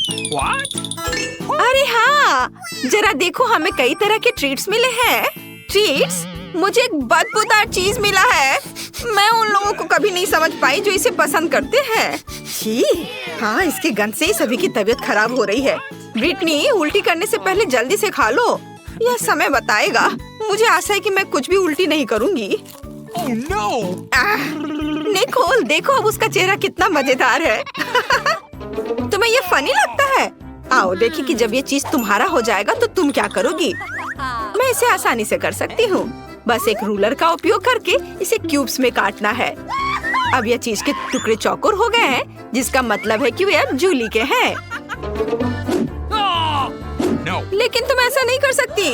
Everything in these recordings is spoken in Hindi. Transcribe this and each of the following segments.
अरे हाँ, जरा देखो, हमें कई तरह के ट्रीट्स मिले हैं। ट्रीट्स? मुझे एक बदबूदार चीज मिला है। मैं उन लोगों को कभी नहीं समझ पाई जो इसे पसंद करते हैं। छी, हाँ, इसकी गंध से ही सभी की तबीयत खराब हो रही है। ब्रिटनी, उल्टी करने से पहले जल्दी से खा लो। यह समय बताएगा। मुझे आशा है कि मैं कुछ भी उल्टी नहीं करूँगी। Oh no! निकोल, देखो अब उसका चेहरा कितना मजेदार है। तुम्हें ये फनी लगता है? आओ देखिए कि जब ये चीज तुम्हारा हो जाएगा तो तुम क्या करोगी। मैं इसे आसानी से कर सकती हूँ। बस एक रूलर का उपयोग करके इसे क्यूब्स में काटना है। अब यह चीज के टुकड़े चौकोर हो गए हैं, जिसका मतलब है कि वे अब जूली के हैं। No. लेकिन तुम ऐसा नहीं कर सकती।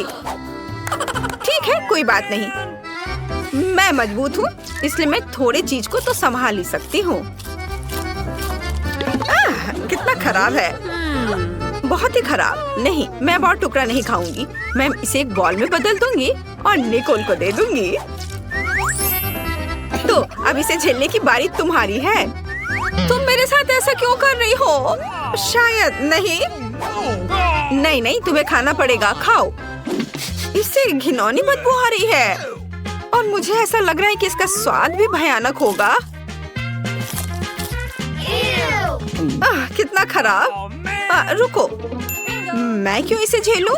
ठीक है, कोई बात नहीं। मैं मजबूत हूँ, इसलिए मैं थोड़े चीज को तो संभाल ही सकती हूँ। कितना खराब है, बहुत ही खराब। नहीं, मैं अब और टुकड़ा नहीं खाऊंगी। मैं इसे एक बॉल में बदल दूंगी और निकोल को दे दूंगी। तो अब इसे झेलने की बारी तुम्हारी है। तुम मेरे साथ ऐसा क्यों कर रही हो? शायद नहीं। नहीं, तुम्हें खाना पड़ेगा। खाओ। इससे घिनौनी बदबू आ रही है और मुझे ऐसा लग रहा है कि इसका स्वाद भी भयानक होगा। कितना खराब। रुको, मैं क्यों इसे झेलूं?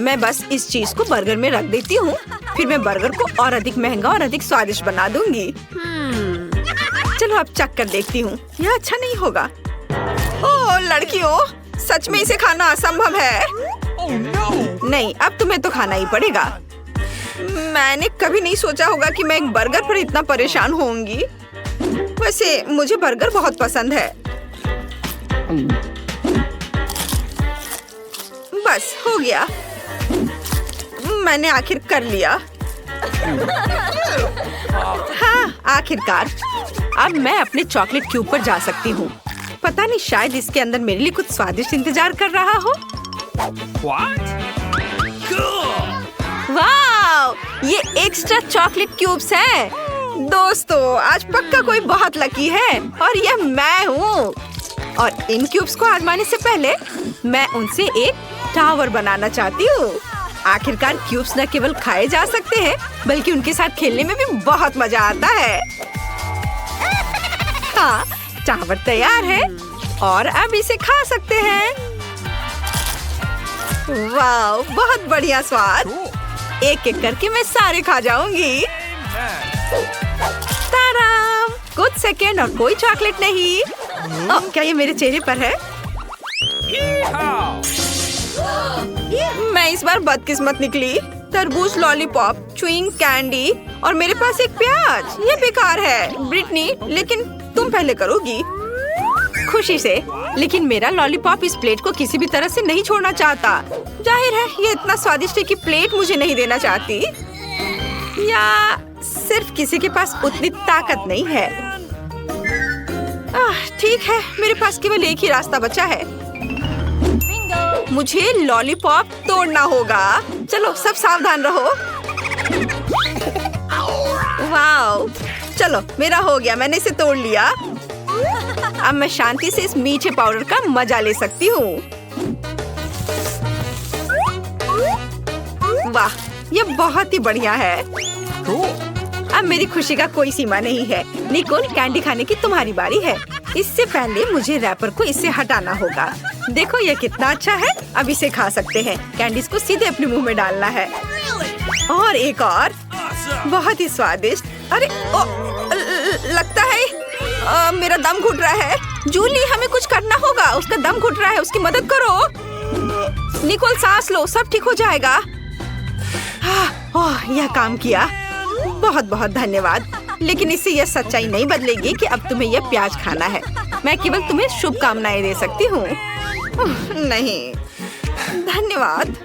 मैं बस इस चीज को बर्गर में रख देती हूँ। फिर मैं बर्गर को और अधिक महंगा और अधिक स्वादिष्ट बना दूंगी। चलो अब चख कर देखती हूँ। यह अच्छा नहीं होगा। ओह लड़कियों, सच में इसे खाना असंभव है। Oh no! नहीं, अब तुम्हें तो खाना ही पड़ेगा। मैंने कभी नहीं सोचा होगा कि मैं एक बर्गर पर इतना परेशान होंगी। वैसे मुझे बर्गर बहुत पसंद है। बस हो गया, मैंने आखिर कर लिया। हाँ, आखिरकार। अब मैं अपने चॉकलेट क्यूब पर जा सकती हूँ। पता नहीं, शायद इसके अंदर मेरे लिए कुछ स्वादिष्ट इंतजार कर रहा हो। What? वाव! ये एक्स्ट्रा चॉकलेट क्यूब्स हैं। दोस्तों, आज पक्का कोई बहुत लकी है और यह मैं हूँ। और इन क्यूब्स को आजमाने से पहले मैं उनसे एक टावर बनाना चाहती हूँ। आखिरकार क्यूब्स न केवल खाए जा सकते हैं, बल्कि उनके साथ खेलने में भी बहुत मजा आता है। हाँ, टावर तैयार है और अब इसे खा सकते हैं। वाव, बहुत बढ़िया स्वाद। एक एक करके मैं सारे खा जाऊंगी। ताराम! कुछ सेकेंड और कोई चॉकलेट नहीं। क्या ये मेरे चेहरे पर है? मैं इस बार बदकिस्मत निकली। तरबूज, लॉलीपॉप, च्युइंग कैंडी और मेरे पास एक प्याज। ये बेकार है। ब्रिटनी, लेकिन तुम पहले करोगी। खुशी से, लेकिन मेरा लॉलीपॉप इस प्लेट को किसी भी तरह से नहीं छोड़ना चाहता। जाहिर है, ये इतना स्वादिष्ट है कि प्लेट मुझे नहीं देना चाहती। या सिर्फ किसी के पास उतनी ताकत नहीं है। ठीक है, मेरे पास केवल एक ही रास्ता बचा है। मुझे लॉलीपॉप तोड़ना होगा। चलो सब सावधान रहो। वाव! चलो, मेरा हो गया, मैंने इसे तोड़ लिया। अब मैं शांति से इस मीठे पाउडर का मजा ले सकती हूँ। वाह, ये बहुत ही बढ़िया है। अब मेरी खुशी का कोई सीमा नहीं है। निकोल, कैंडी खाने की तुम्हारी बारी है। इससे पहले मुझे रैपर को इससे हटाना होगा। देखो ये कितना अच्छा है। अब इसे खा सकते हैं। कैंडीज को सीधे अपने मुंह में डालना है। और एक और, बहुत ही स्वादिष्ट। अरे लगता है मेरा दम घुट रहा है। जूली, हमें कुछ करना होगा। उसका दम घुट रहा है, उसकी मदद करो। निकोल, सांस लो, सब ठीक हो जाएगा। यह काम किया। बहुत बहुत धन्यवाद। लेकिन इससे यह सच्चाई नहीं बदलेगी कि अब तुम्हें यह प्याज खाना है। मैं केवल तुम्हें शुभकामनाएं दे सकती हूँ। नहीं, धन्यवाद।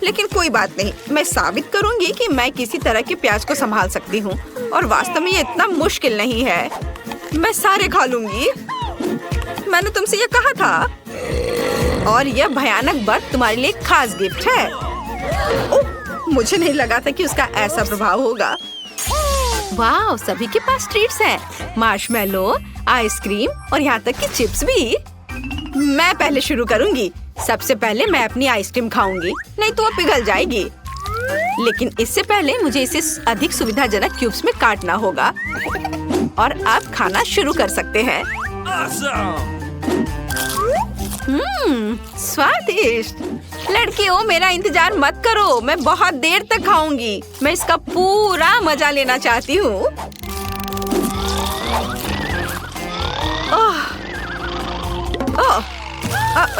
लेकिन कोई बात नहीं, मैं साबित करूंगी कि मैं किसी तरह के प्याज को संभाल सकती हूँ। और वास्तव में ये इतना मुश्किल नहीं है। मैं सारे खा लूंगी। मैंने तुमसे ये कहा था। और यह भयानक बर्फ तुम्हारे लिए खास गिफ्ट है। ओह, मुझे नहीं लगा था कि उसका ऐसा प्रभाव होगा। वाह, सभी के पास ट्रीट्स हैं। मार्शमेलो, आइसक्रीम और यहाँ तक कि चिप्स भी। मैं पहले शुरू करूंगी। सबसे पहले मैं अपनी आइसक्रीम खाऊंगी, नहीं तो वो पिघल जाएगी। लेकिन इससे पहले मुझे इसे अधिक सुविधाजनक क्यूब्स में काटना होगा। और अब खाना शुरू कर सकते हैं। Awesome! स्वादिष्ट। लड़कियों, मेरा इंतजार मत करो, मैं बहुत देर तक खाऊंगी। मैं इसका पूरा मजा लेना चाहती हूँ।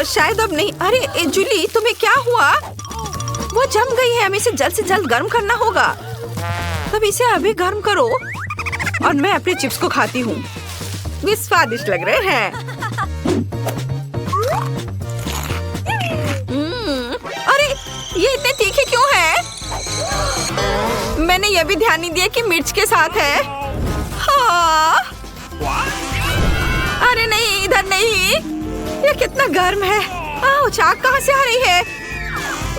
शायद अब नहीं। अरे जूली, तुम्हें क्या हुआ? वो जम गई है। हमें इसे जल्द से जल्द गर्म करना होगा। तब इसे अभी गर्म करो। और मैं अपने चिप्स को खाती हूँ। वे स्वादिष्ट लग रहे हैं। अरे ये इतने तीखे क्यों हैं? मैंने यह भी ध्यान नहीं दिया कि मिर्च के साथ है। हाँ। अरे नहीं, इधर नहीं। ये कितना गर्म है। आग कहाँ से आ रही है?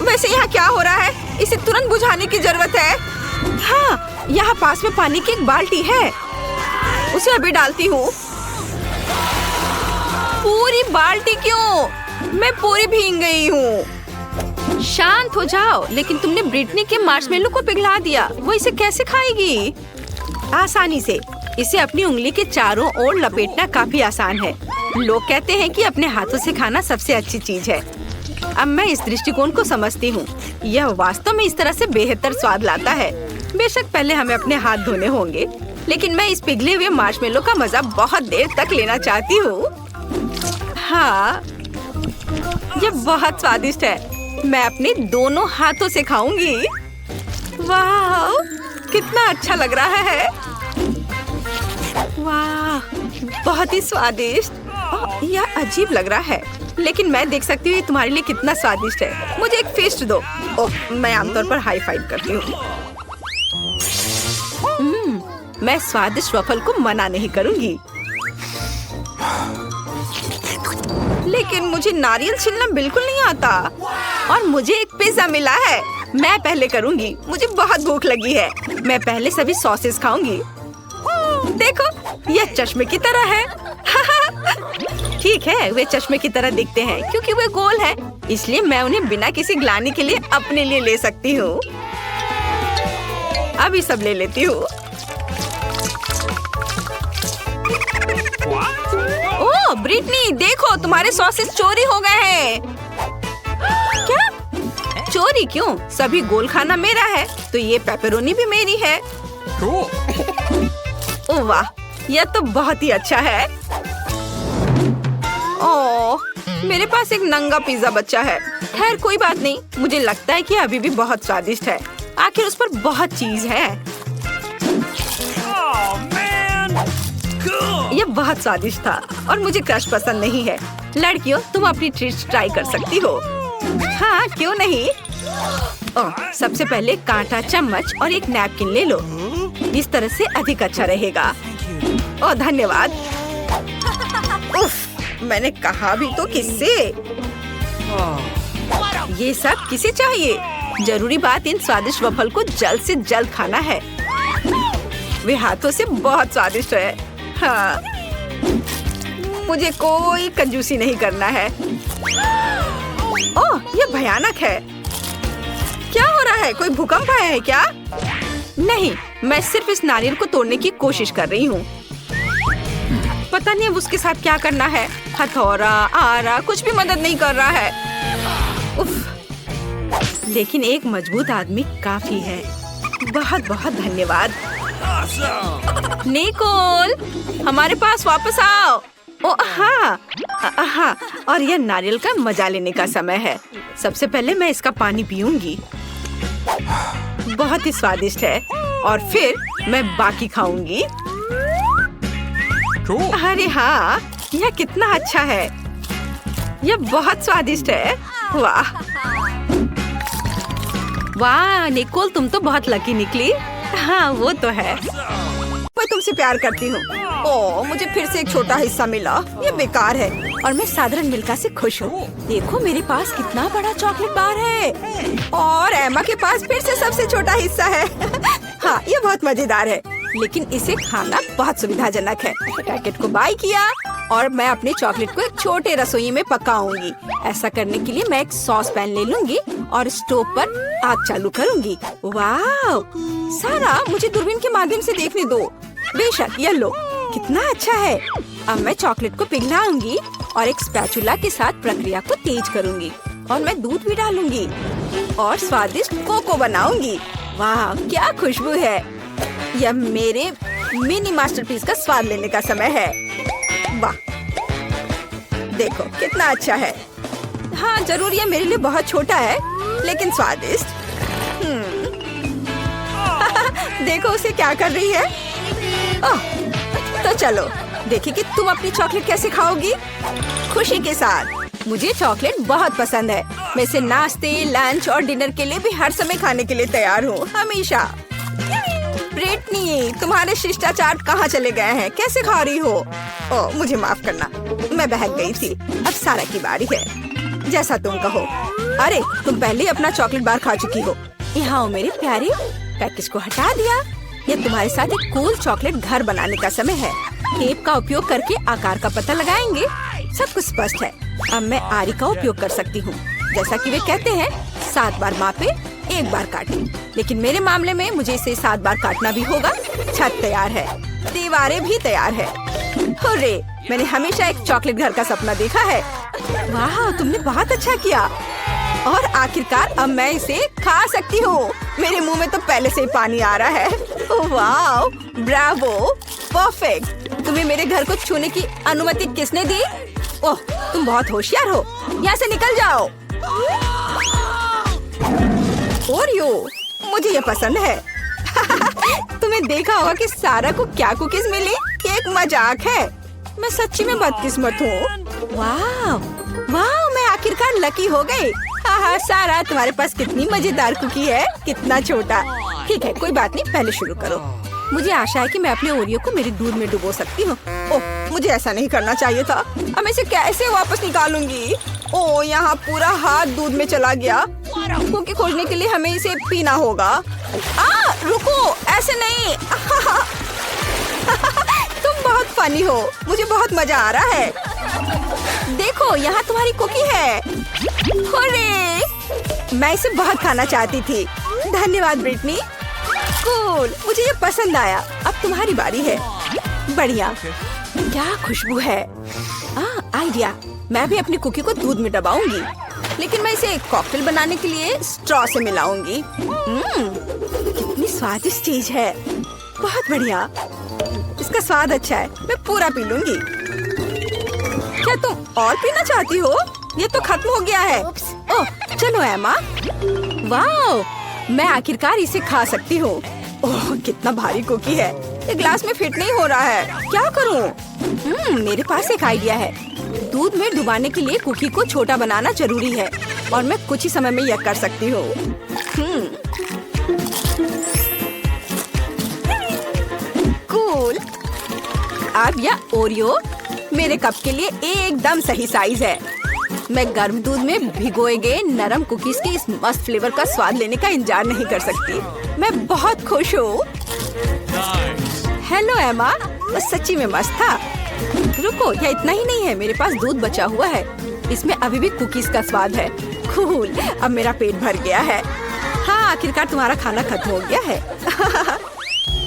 वैसे यहाँ क्या हो रहा है? इसे तुरंत बुझाने की जरूरत है। हाँ, यहाँ पास में पानी की एक बाल्टी है। उसे अभी डालती हूँ। पूरी बाल्टी क्यों? मैं पूरी भीग गई हूँ। शांत हो जाओ। लेकिन तुमने ब्रिटनी के मार्शमेलो को पिघला दिया। वो इसे कैसे खाएगी? आसानी से। इसे अपनी उंगली के चारों ओर लपेटना काफी आसान है। लोग कहते हैं कि अपने हाथों से खाना सबसे अच्छी चीज है। अब मैं इस दृष्टिकोण को समझती हूँ। यह वास्तव में इस तरह से बेहतर स्वाद लाता है। बेशक पहले हमें अपने हाथ धोने होंगे, लेकिन मैं इस पिघले हुए मार्शमेलो का मजा बहुत देर तक लेना चाहती हूँ। हाँ, यह बहुत स्वादिष्ट है। मैं अपने दोनों हाथों से खाऊंगी। वाह, कितना अच्छा लग रहा है। वाह, बहुत ही स्वादिष्ट। यह अजीब लग रहा है, लेकिन मैं देख सकती हूँ तुम्हारे लिए कितना स्वादिष्ट है। मुझे एक फेस्ट दो। ओह, मैं आमतौर पर हाई फाइव करती हूँ। मैं स्वादिष्ट वफल को मना नहीं करूंगी, लेकिन मुझे नारियल छीलना बिल्कुल नहीं आता। और मुझे एक पिज्जा मिला है। मैं पहले करूंगी। मुझे बहुत भूख लगी है। मैं पहले सभी सॉसेस खाऊंगी। देखो, यह चश्मे की तरह है। ठीक है, वे चश्मे की तरह दिखते हैं क्योंकि वे गोल हैं। इसलिए मैं उन्हें बिना किसी ग्लानि के लिए अपने लिए ले सकती हूँ। अभी सब ले लेती हूँ। ओह ब्रिटनी, देखो तुम्हारे सॉसेस चोरी हो गए हैं। क्या? चोरी क्यों? सभी गोल खाना मेरा है, तो ये पेपरोनी भी मेरी है। ओह वाह, यह तो बहुत ही अच्छा है। ओह, मेरे पास एक नंगा पिज्जा बचा है। खैर कोई बात नहीं, मुझे लगता है कि अभी भी बहुत स्वादिष्ट है। आखिर उस पर बहुत चीज है। यह बहुत स्वादिष्ट था और मुझे क्रश पसंद नहीं है। लड़कियों, तुम अपनी ट्रीट्स ट्राई कर सकती हो। हाँ, क्यों नहीं। ओह, सबसे पहले कांटा, चम्मच और एक नैपकिन ले लो। इस तरह से अधिक अच्छा रहेगा। ओह धन्यवाद। उफ, मैंने कहा भी तो किससे। ये सब किसे चाहिए? जरूरी बात इन स्वादिष्ट वफल को जल्द से जल्द खाना है। वे हाथों से बहुत स्वादिष्ट है। हाँ, मुझे कोई कंजूसी नहीं करना है। ओह, ये भयानक है। क्या हो रहा है? कोई भूकंप आया है क्या? नहीं, मैं सिर्फ इस नारियल को तोड़ने की कोशिश कर रही हूँ। पता नहीं अब उसके साथ क्या करना है। हथौड़ा, आरा, कुछ भी मदद नहीं कर रहा है। उफ, लेकिन एक मजबूत आदमी काफी है। बहुत बहुत धन्यवाद। निकोल, हमारे पास वापस आओ। ओ हाँ, हाँ, और यह नारियल का मजा लेने का समय है। सबसे पहले मैं इसका पानी पीऊंगी। बहुत ही स्वादिष्ट है। और फिर मैं बाकी खाऊंगी। अरे हाँ, यह कितना अच्छा है। यह बहुत स्वादिष्ट है। वाह वाह निकोल, तुम तो बहुत लकी निकली। हाँ वो तो है। मैं तुमसे प्यार करती हूँ। ओह, मुझे फिर से एक छोटा हिस्सा मिला। ये बेकार है और मैं साधारण मिल्का से खुश हूँ। देखो मेरे पास कितना बड़ा चॉकलेट बार है और एमा के पास फिर से सबसे छोटा हिस्सा है। हाँ, ये बहुत मजेदार है। लेकिन इसे खाना बहुत सुविधाजनक है। पैकेट को बाय किया और मैं अपने चॉकलेट को एक छोटे रसोई में पकाऊंगी। ऐसा करने के लिए मैं एक सॉस पैन ले लूंगी और स्टोव पर आग चालू करूंगी। वाह! सारा, मुझे दूरबीन के माध्यम से देखने दो। बेशक, ये लो, कितना अच्छा है। अब मैं चॉकलेट को पिघलाऊंगी और एक स्पैचुला के साथ प्रक्रिया को तेज करूंगी और मैं दूध भी डालूंगी और स्वादिष्ट कोको बनाऊंगी। वाह, क्या खुशबू है। यह मेरे मिनी मास्टरपीस का स्वाद लेने का समय है। वाह, देखो कितना अच्छा है। हाँ, जरूर यह मेरे लिए बहुत छोटा है, लेकिन स्वादिष्ट। देखो उसे क्या कर रही है। ओह, तो चलो देखिए कि तुम अपनी चॉकलेट कैसे खाओगी। खुशी के साथ। मुझे चॉकलेट बहुत पसंद है। मैं इसे नाश्ते, लंच और डिनर के लिए भी हर समय खाने के लिए तैयार हूँ, हमेशा। ब्रिटनी, तुम्हारे शिष्टाचार कहाँ चले गए हैं? कैसे खा रही हो? ओह, मुझे माफ करना, मैं बहक गई थी। अब सारा की बारी है। जैसा तुम कहो। अरे, तुम पहले ही अपना चॉकलेट बार खा चुकी हो। यहाँ हो मेरे प्यारे। पैकेज को हटा दिया। ये तुम्हारे साथ एक कूल चॉकलेट घर बनाने का समय है। टेप का उपयोग करके आकार का पता लगाएंगे। सब कुछ स्पष्ट है। अब मैं आरी का उपयोग कर सकती हूँ। जैसा कि वे कहते हैं, 7 बार मापे, 1 बार काटे। लेकिन मेरे मामले में मुझे इसे 7 बार काटना भी होगा। छत तैयार है, दीवारें भी तैयार है। हुर्रे! मैंने हमेशा एक चॉकलेट घर का सपना देखा है। वाह, तुमने बहुत अच्छा किया। और आखिरकार अब मैं इसे खा सकती हूँ। मेरे मुंह में तो पहले से ही पानी आ रहा है। वाह, ब्रावो, परफेक्ट। तुम्हें मेरे घर को छूने की अनुमति किसने दी? ओह, तुम बहुत होशियार हो। यहाँ से निकल जाओ। ओरियो, मुझे ये पसंद है। तुम्हें देखा होगा कि सारा को क्या कुकीज मिली? ये एक मजाक है। मैं सच्ची में बदकिस्मत हूँ। वाह वाह, मैं आखिरकार लकी हो गई। हाँ, सारा, तुम्हारे पास कितनी मजेदार कुकी है। कितना छोटा। ठीक है, कोई बात नहीं, पहले शुरू करो। मुझे आशा है कि मैं अपने ओरियो को मेरे दूध में डुबो सकती हूँ। ओह, मुझे ऐसा नहीं करना चाहिए था। अब मैं इसे कैसे वापस निकालूंगी? ओह, यहाँ पूरा हाथ दूध में चला गया। कुकी खोजने के लिए हमें इसे पीना होगा। रुको, ऐसे नहीं। तुम बहुत फनी हो। मुझे बहुत मजा आ रहा है। देखो, यहाँ तुम्हारी कुकी है। अरे, मैं इसे बहुत खाना चाहती थी। धन्यवाद ब्रिटनी। कूल, मुझे ये पसंद आया। अब तुम्हारी बारी है। बढ़िया, क्या खुशबू है। आइडिया, मैं भी अपनी कुकी को दूध में डबाऊंगी, लेकिन मैं इसे एक कॉकटेल बनाने के लिए स्ट्रॉ से मिलाऊंगी। कितनी स्वादिष्ट चीज है। बहुत बढ़िया, इसका स्वाद अच्छा है। मैं पूरा पी लूंगी। क्या तुम और पीना चाहती हो? ये तो खत्म हो गया है। ओह, चलो एमा। वाह, मैं आखिरकार इसे खा सकती हूँ। ओह, कितना भारी कुकी है। ये ग्लास में फिट नहीं हो रहा है। क्या करूँ? मेरे पास एक आइडिया है। दूध में डुबाने के लिए कुकी को छोटा बनाना जरूरी है और मैं कुछ ही समय में यह कर सकती हूँ। कूल। अब यह ओरियो मेरे कप के लिए एकदम सही साइज है। मैं गर्म दूध में भिगोए गए नरम कुकीज के इस मस्त फ्लेवर का स्वाद लेने का इंतजार नहीं कर सकती। मैं बहुत खुश हूँ। हेलो एमा, वो सच्ची में मस्त था। रुको, यह इतना ही नहीं है। मेरे पास दूध बचा हुआ है। इसमें अभी भी कुकीज का स्वाद है। कूल, अब मेरा पेट भर गया है। हाँ, आखिरकार तुम्हारा खाना खत्म हो गया है।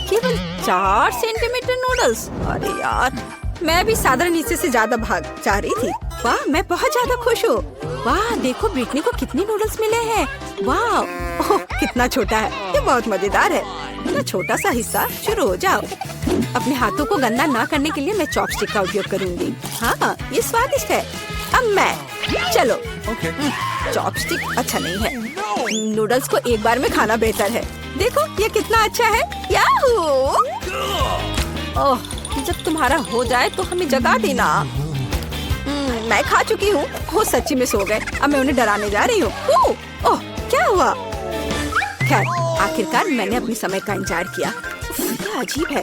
केवल 4 सेंटीमीटर नूडल्स। अरे यार, मैं भी साधारण हिस्से से ज्यादा भाग चाह रही थी। वाह, मैं बहुत ज्यादा खुश हूँ। वाह, देखो ब्रिटनी को कितने नूडल्स मिले हैं। वाह, ओह, कितना छोटा है। ये बहुत मजेदार है। इतना छोटा सा हिस्सा। शुरू हो जाओ। अपने हाथों को गंदा ना करने के लिए मैं चॉपस्टिक का उपयोग करूंगी। हाँ, ये स्वादिष्ट है। अब मैं, चलो। चॉपस्टिक अच्छा नहीं है। नूडल्स को एक बार में खाना बेहतर है। देखो, ये कितना अच्छा है। याहू! ओह, जब तुम्हारा हो जाए तो हमें जगा देना। मैं खा चुकी हूँ। वो सच्ची में सो गए। अब मैं उन्हें डराने जा रही हूँ। ओह, क्या हुआ? खैर, आखिरकार मैंने अपने समय का इंतजार किया। क्या अजीब है।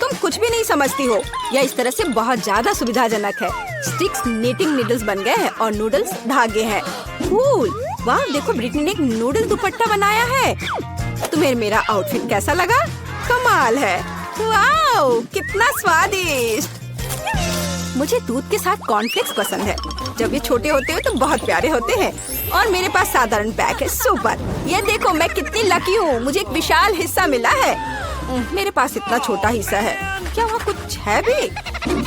तुम कुछ भी नहीं समझती हो। यह इस तरह से बहुत ज्यादा सुविधाजनक है। स्टिक्स नीटिंग नीडल्स बन गए हैं और नूडल्स धागे हैं। कूल। वाह, देखो ब्रिटनी ने एक नूडल दुपट्टा बनाया है। तुम्हें मेरा आउटफिट कैसा लगा? कमाल है। वाओ, कितना स्वादिष्ट। मुझे दूध के साथ कॉर्नफ्लेक्स पसंद है। जब ये छोटे होते हैं तो बहुत प्यारे होते हैं। और मेरे पास साधारण पैक है। सुपर। ये देखो मैं कितनी लकी हूँ, मुझे एक विशाल हिस्सा मिला है। मेरे पास इतना छोटा हिस्सा है। क्या वहाँ कुछ है भी?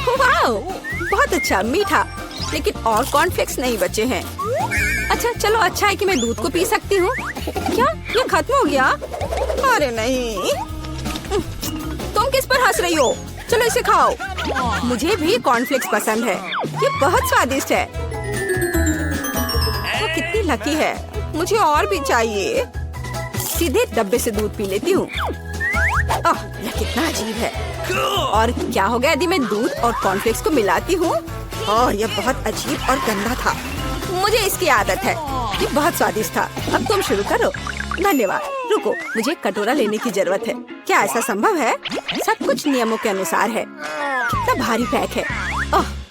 वाओ, बहुत अच्छा, मीठा। लेकिन और कॉर्नफ्लेक्स नहीं बचे हैं। अच्छा चलो, अच्छा है कि मैं दूध को पी सकती हूँ। क्या ये खत्म हो गया? अरे नहीं, तुम किस पर हंस रही हो? चलो इसे खाओ। मुझे भी कॉर्नफ्लेक्स पसंद है, ये बहुत स्वादिष्ट है। वो कितनी लकी है, मुझे और भी चाहिए। सीधे डब्बे से दूध पी लेती हूँ। यह कितना अजीब है। और क्या होगा यदि मैं दूध और कॉर्नफ्लेक्स को मिलाती हूँ? यह बहुत अजीब और गंदा था। मुझे इसकी आदत है। ये बहुत स्वादिष्ट था। अब तुम शुरू करो। धन्यवाद। रुको, मुझे एक कटोरा लेने की जरूरत है। क्या ऐसा संभव है? सब कुछ नियमों के अनुसार है। कितना भारी पैक है।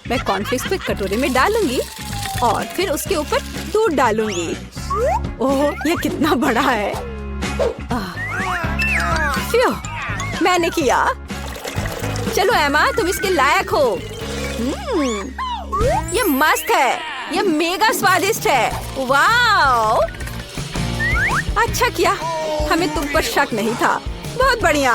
मैं कॉर्नफ्लेक्स को एक कटोरे में डालूंगी और फिर उसके ऊपर दूध डालूंगी। ये कितना बड़ा है। मैंने किया। चलो एमा, तुम इसके लायक हो। ये मस्त है, ये मेगा स्वादिष्ट है। वाओ, अच्छा किया, हमें तुम पर शक नहीं था। बहुत बढ़िया।